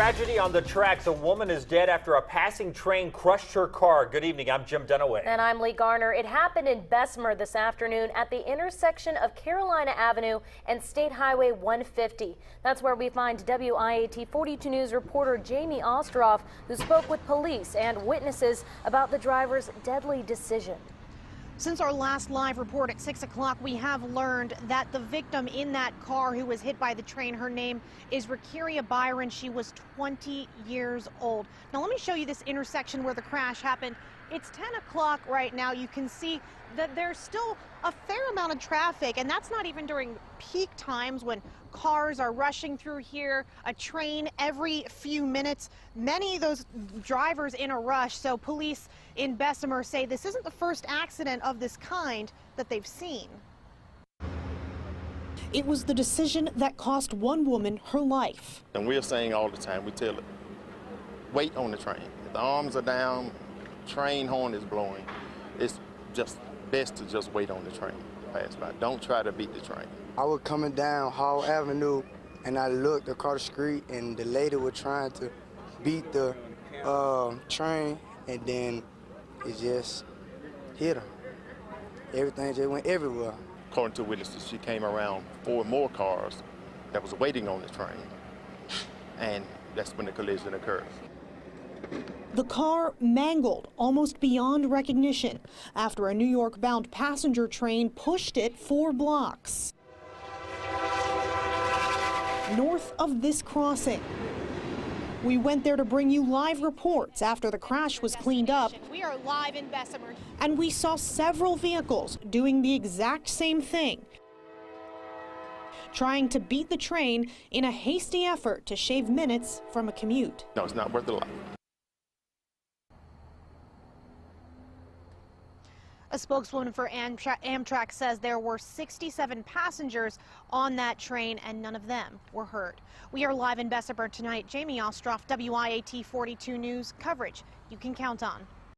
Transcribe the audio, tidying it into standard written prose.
Tragedy on the tracks. A woman is dead after a passing train crushed her car. Good evening. I'm Jim Dunaway. And I'm Lee Garner. It happened in Bessemer this afternoon at the intersection of Carolina Avenue and State Highway 150. That's where we find WIAT 42 News reporter Jamie Ostroff, who spoke with police and witnesses about the driver's deadly decision. Since our last live report at 6 o'clock, we have learned that the victim in that car who was hit by the train, her name is Rakiria Byron. She was 20 years old. Now, let me show you this intersection where the crash happened. It's 10 o'clock right now. You can see that there's still a fair amount of traffic, and that's not even during peak times when cars are rushing through here, a train every few minutes. Many of those drivers in a rush, so police in Bessemer say this isn't the first accident of this kind that they've seen. It was the decision that cost one woman her life. And we're saying all the time, we tell it, wait on the train. If the arms are down, train horn is blowing, it's just best to just wait on the train to pass by. Don't try to beat the train. I was coming down Hall Avenue and I looked across the street and the lady was trying to beat the train, and then it just hit her. Everything just went everywhere. According to witnesses, she came around 4 more cars that was waiting on the train, and that's when the collision occurred. The car mangled almost beyond recognition after a New York-bound passenger train pushed it 4 blocks north of this crossing. We went there to bring you live reports after the crash was cleaned up. We are live in Bessemer. And we saw several vehicles doing the exact same thing, trying to beat the train in a hasty effort to shave minutes from a commute. No, it's not worth the life. A spokeswoman for Amtrak says there were 67 passengers on that train and none of them were hurt. We are live in Bessemer tonight. Jamie Ostroff, WIAT 42 News, coverage you can count on.